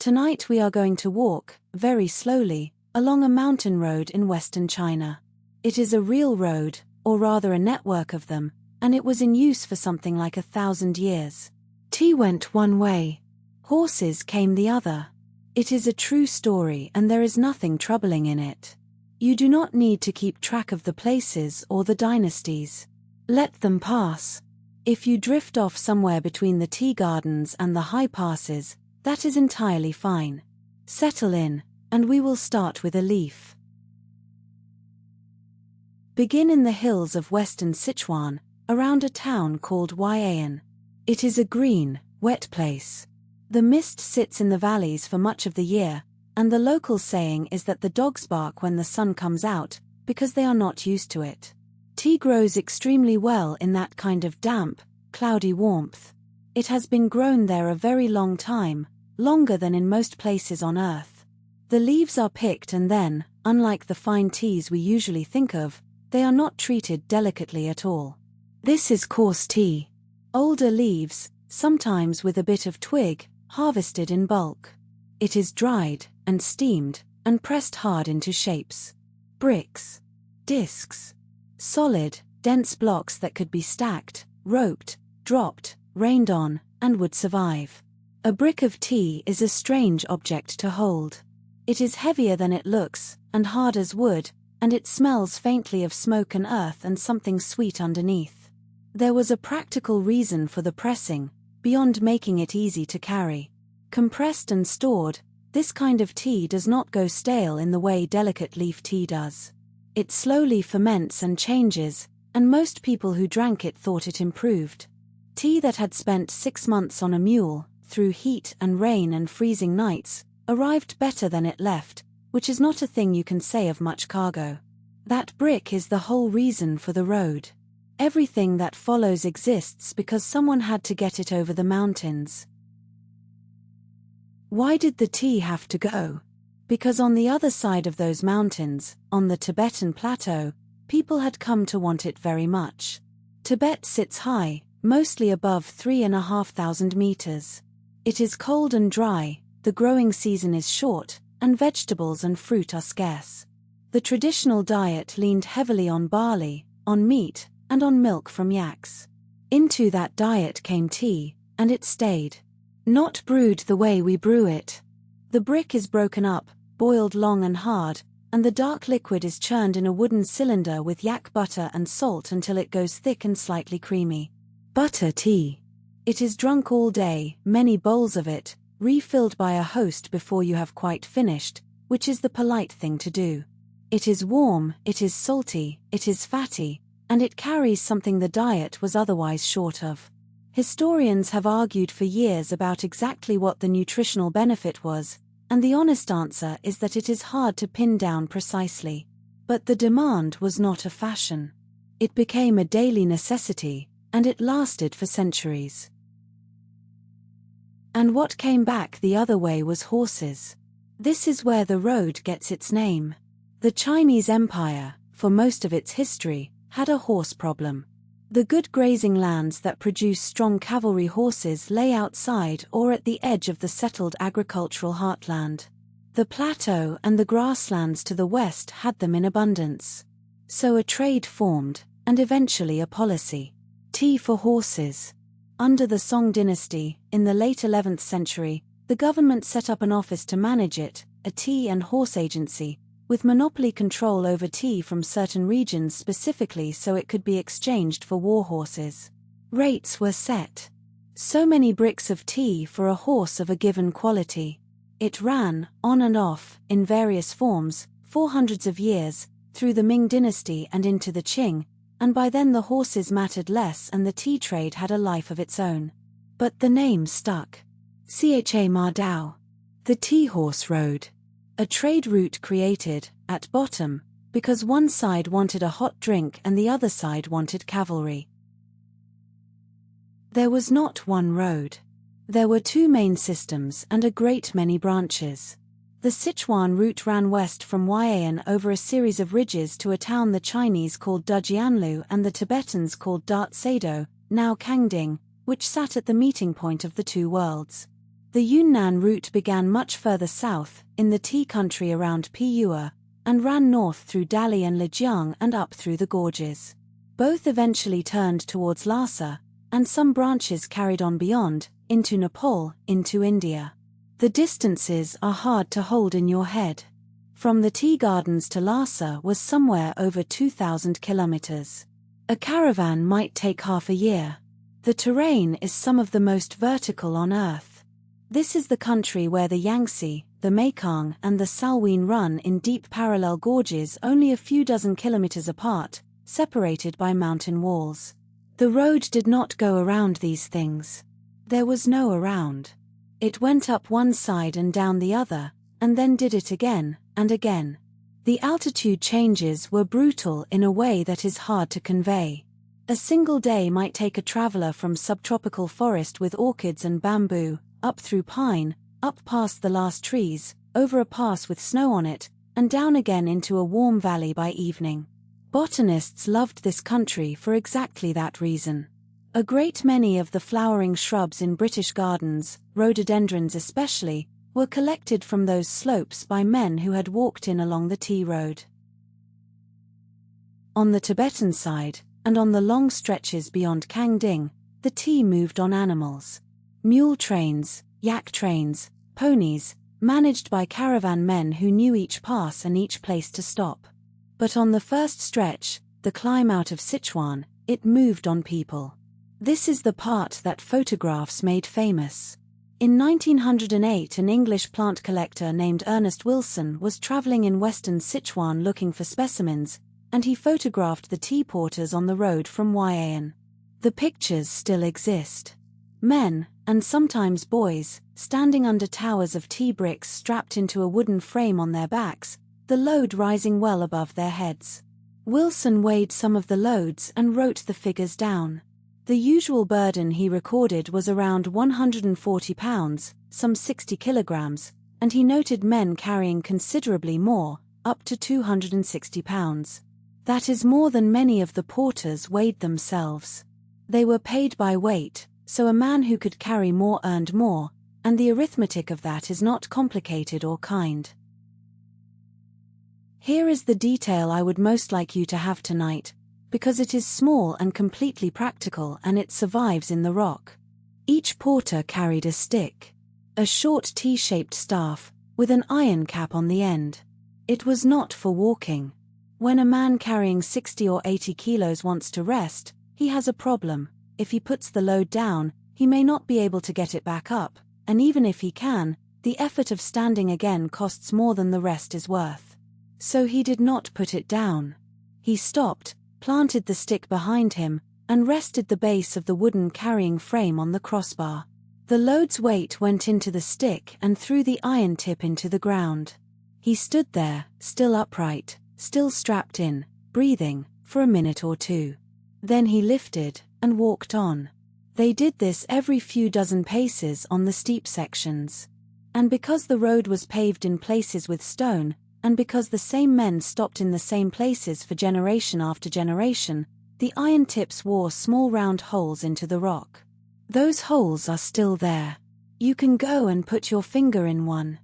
Tonight we are going to walk, very slowly, along a mountain road in western China. It is a real road, or rather a network of them, and it was in use for something like 1,000 years. Tea went one way. Horses came the other. It is a true story and there is nothing troubling in it. You do not need to keep track of the places or the dynasties. Let them pass. If you drift off somewhere between the tea gardens and the high passes, that is entirely fine. Settle in, and we will start with a leaf. Begin in the hills of western Sichuan, around a town called Yian. It is a green, wet place. The mist sits in the valleys for much of the year, and the local saying is that the dogs bark when the sun comes out, because they are not used to it. Tea grows extremely well in that kind of damp, cloudy warmth. It has been grown there a very long time, longer than in most places on Earth. The leaves are picked and then, unlike the fine teas we usually think of, they are not treated delicately at all. This is coarse tea. Older leaves, sometimes with a bit of twig, harvested in bulk. It is dried, and steamed, and pressed hard into shapes. Bricks. Discs. Solid, dense blocks that could be stacked, roped, dropped, rained on, and would survive. A brick of tea is a strange object to hold. It is heavier than it looks, and hard as wood, and it smells faintly of smoke and earth and something sweet underneath. There was a practical reason for the pressing, beyond making it easy to carry. Compressed and stored, this kind of tea does not go stale in the way delicate leaf tea does. It slowly ferments and changes, and most people who drank it thought it improved. Tea that had spent 6 months on a mule, through heat and rain and freezing nights, arrived better than it left, which is not a thing you can say of much cargo. That brick is the whole reason for the road. Everything that follows exists because someone had to get it over the mountains. Why did the tea have to go? Because on the other side of those mountains, on the Tibetan plateau, people had come to want it very much. Tibet sits high, mostly above 3,500 meters. It is cold and dry, the growing season is short, and vegetables and fruit are scarce. The traditional diet leaned heavily on barley, on meat, and on milk from yaks. Into that diet came tea, and it stayed. Not brewed the way we brew it. The brick is broken up, boiled long and hard, and the dark liquid is churned in a wooden cylinder with yak butter and salt until it goes thick and slightly creamy. Butter tea. It is drunk all day, many bowls of it, refilled by a host before you have quite finished, which is the polite thing to do. It is warm, it is salty, it is fatty, and it carries something the diet was otherwise short of. Historians have argued for years about exactly what the nutritional benefit was, and the honest answer is that it is hard to pin down precisely. But the demand was not a fashion. It became a daily necessity, and it lasted for centuries. And what came back the other way was horses. This is where the road gets its name. The Chinese Empire, for most of its history, had a horse problem. The good grazing lands that produce strong cavalry horses lay outside or at the edge of the settled agricultural heartland. The plateau and the grasslands to the west had them in abundance. So a trade formed, and eventually a policy. Tea for horses. Under the Song dynasty, in the late 11th century, the government set up an office to manage it, a tea and horse agency, with monopoly control over tea from certain regions specifically so it could be exchanged for war horses. Rates were set. So many bricks of tea for a horse of a given quality. It ran, on and off, in various forms, for hundreds of years, through the Ming dynasty and into the Qing, and by then the horses mattered less and the tea trade had a life of its own. But the name stuck. Cha Ma Dao. The Tea Horse Road. A trade route created, at bottom, because one side wanted a hot drink and the other side wanted cavalry. There was not one road. There were two main systems and a great many branches. The Sichuan route ran west from Yian over a series of ridges to a town the Chinese called Dajianlu and the Tibetans called Dat Sado, now Kangding, which sat at the meeting point of the two worlds. The Yunnan route began much further south, in the tea country around Piyue, and ran north through Dali and Lijiang and up through the gorges. Both eventually turned towards Lhasa, and some branches carried on beyond, into Nepal, into India. The distances are hard to hold in your head. From the tea gardens to Lhasa was somewhere over 2,000 kilometers. A caravan might take half a year. The terrain is some of the most vertical on Earth. This is the country where the Yangtze, the Mekong and the Salween run in deep parallel gorges only a few dozen kilometers apart, separated by mountain walls. The road did not go around these things. There was no around. It went up one side and down the other, and then did it again, and again. The altitude changes were brutal in a way that is hard to convey. A single day might take a traveler from subtropical forest with orchids and bamboo, up through pine, up past the last trees, over a pass with snow on it, and down again into a warm valley by evening. Botanists loved this country for exactly that reason. A great many of the flowering shrubs in British gardens, rhododendrons especially, were collected from those slopes by men who had walked in along the tea road. On the Tibetan side, and on the long stretches beyond Kangding, the tea moved on animals. Mule trains, yak trains, ponies, managed by caravan men who knew each pass and each place to stop. But on the first stretch, the climb out of Sichuan, it moved on people. This is the part that photographs made famous. In 1908, an English plant collector named Ernest Wilson was traveling in western Sichuan looking for specimens, and he photographed the tea porters on the road from Huai'an. The pictures still exist. Men, and sometimes boys, standing under towers of tea bricks strapped into a wooden frame on their backs, the load rising well above their heads. Wilson weighed some of the loads and wrote the figures down. The usual burden he recorded was around 140 pounds, some 60 kilograms, and he noted men carrying considerably more, up to 260 pounds. That is more than many of the porters weighed themselves. They were paid by weight, so a man who could carry more earned more, and the arithmetic of that is not complicated or kind. Here is the detail I would most like you to have tonight, because it is small and completely practical and it survives in the rock. Each porter carried a stick. A short T-shaped staff, with an iron cap on the end. It was not for walking. When a man carrying 60 or 80 kilos wants to rest, he has a problem. If he puts the load down, he may not be able to get it back up, and even if he can, the effort of standing again costs more than the rest is worth. So he did not put it down. He stopped, planted the stick behind him, and rested the base of the wooden carrying frame on the crossbar. The load's weight went into the stick and threw the iron tip into the ground. He stood there, still upright, still strapped in, breathing, for a minute or two. Then he lifted, and walked on. They did this every few dozen paces on the steep sections. And because the road was paved in places with stone, and because the same men stopped in the same places for generation after generation, the iron tips wore small round holes into the rock. Those holes are still there. You can go and put your finger in one.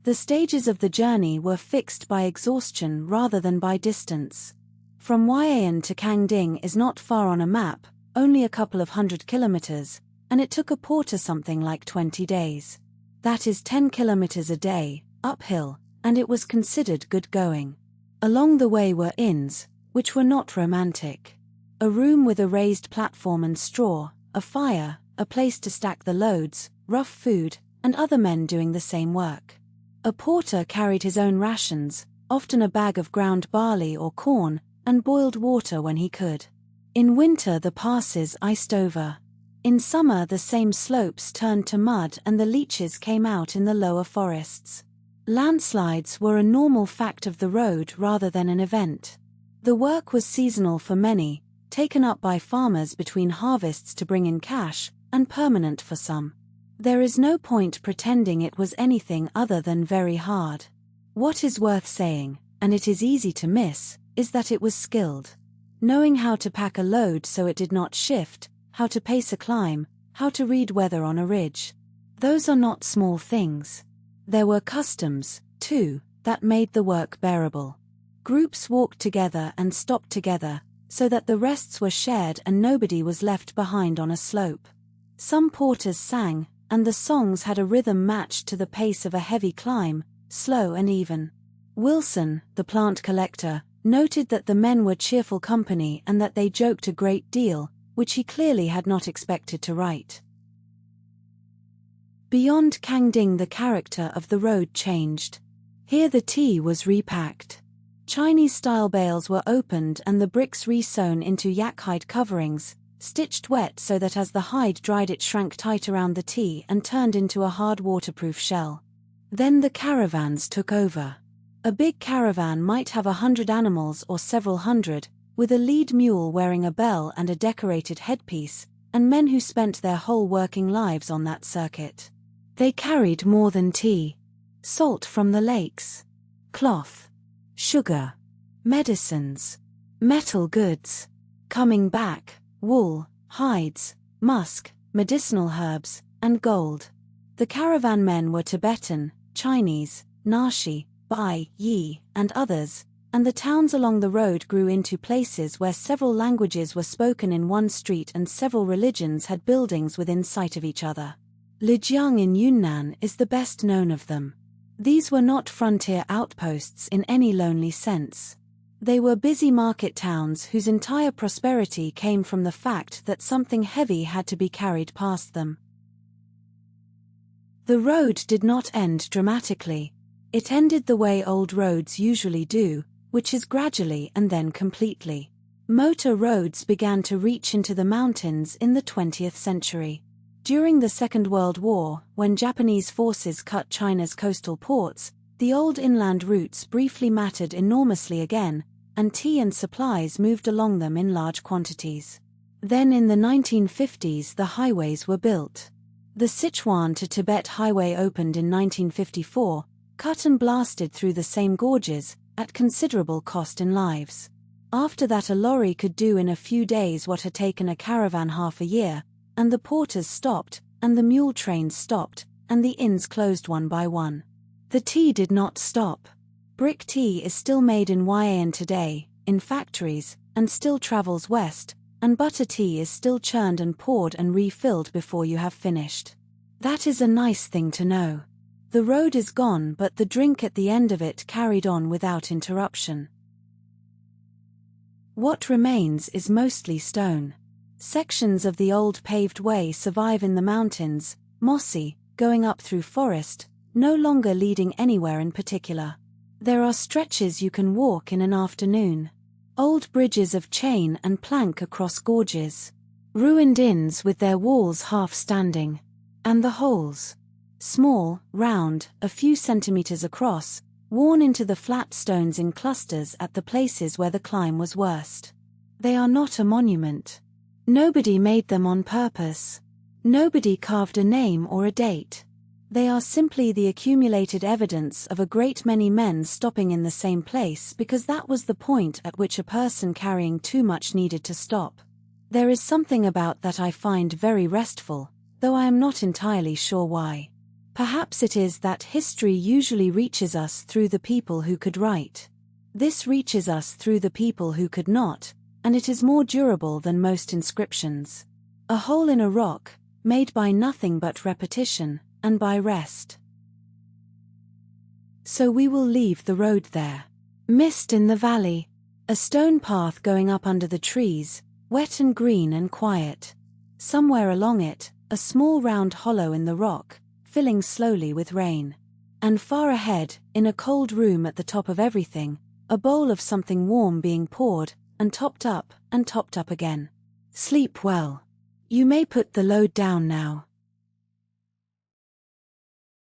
The stages of the journey were fixed by exhaustion rather than by distance. From Huai'an to Kangding is not far on a map, only a couple of 100 kilometers, and it took a porter something like 20 days. That is 10 kilometers a day, uphill, and it was considered good going. Along the way were inns, which were not romantic. A room with a raised platform and straw, a fire, a place to stack the loads, rough food, and other men doing the same work. A porter carried his own rations, often a bag of ground barley or corn, and boiled water when he could. In winter the passes iced over. In summer the same slopes turned to mud and the leeches came out in the lower forests. Landslides were a normal fact of the road rather than an event. The work was seasonal for many, taken up by farmers between harvests to bring in cash, and permanent for some. There is no point pretending it was anything other than very hard. What is worth saying, and it is easy to miss, is that it was skilled. Knowing how to pack a load so it did not shift, how to pace a climb, how to read weather on a ridge. Those are not small things. There were customs, too, that made the work bearable. Groups walked together and stopped together, so that the rests were shared and nobody was left behind on a slope. Some porters sang, and the songs had a rhythm matched to the pace of a heavy climb, slow and even. Wilson, the plant collector, noted that the men were cheerful company and that they joked a great deal, which he clearly had not expected to write. Beyond Kangding the character of the road changed. Here the tea was repacked. Chinese-style bales were opened and the bricks re-sewn into yak hide coverings, stitched wet so that as the hide dried it shrank tight around the tea and turned into a hard waterproof shell. Then the caravans took over. A big caravan might have 100 animals or several hundred, with a lead mule wearing a bell and a decorated headpiece, and men who spent their whole working lives on that circuit. They carried more than tea. Salt from the lakes. Cloth. Sugar. Medicines. Metal goods. Coming back, wool, hides, musk, medicinal herbs, and gold. The caravan men were Tibetan, Chinese, Nashi, Bai, Yi, and others, and the towns along the road grew into places where several languages were spoken in one street and several religions had buildings within sight of each other. Lijiang in Yunnan is the best known of them. These were not frontier outposts in any lonely sense. They were busy market towns whose entire prosperity came from the fact that something heavy had to be carried past them. The road did not end dramatically. It ended the way old roads usually do, which is gradually and then completely. Motor roads began to reach into the mountains in the 20th century. During the Second World War, when Japanese forces cut China's coastal ports, the old inland routes briefly mattered enormously again, and tea and supplies moved along them in large quantities. Then in the 1950s the highways were built. The Sichuan to Tibet highway opened in 1954, cut and blasted through the same gorges, at considerable cost in lives. After that a lorry could do in a few days what had taken a caravan half a year, and the porters stopped, and the mule trains stopped, and the inns closed one by one. The tea did not stop. Brick tea is still made in Yian today, in factories, and still travels west, and butter tea is still churned and poured and refilled before you have finished. That is a nice thing to know. The road is gone, but the drink at the end of it carried on without interruption. What remains is mostly stone. Sections of the old paved way survive in the mountains, mossy, going up through forest, no longer leading anywhere in particular. There are stretches you can walk in an afternoon. Old bridges of chain and plank across gorges. Ruined inns with their walls half standing. And the holes. Small, round, a few centimeters across, worn into the flat stones in clusters at the places where the climb was worst. They are not a monument. Nobody made them on purpose. Nobody carved a name or a date. They are simply the accumulated evidence of a great many men stopping in the same place because that was the point at which a person carrying too much needed to stop. There is something about that I find very restful, though I am not entirely sure why. Perhaps it is that history usually reaches us through the people who could write. This reaches us through the people who could not, and it is more durable than most inscriptions. A hole in a rock, made by nothing but repetition, and by rest. So we will leave the road there. Mist in the valley. A stone path going up under the trees, wet and green and quiet. Somewhere along it, a small round hollow in the rock, filling slowly with rain. And far ahead, in a cold room at the top of everything, a bowl of something warm being poured, and topped up again. Sleep well. You may put the load down now.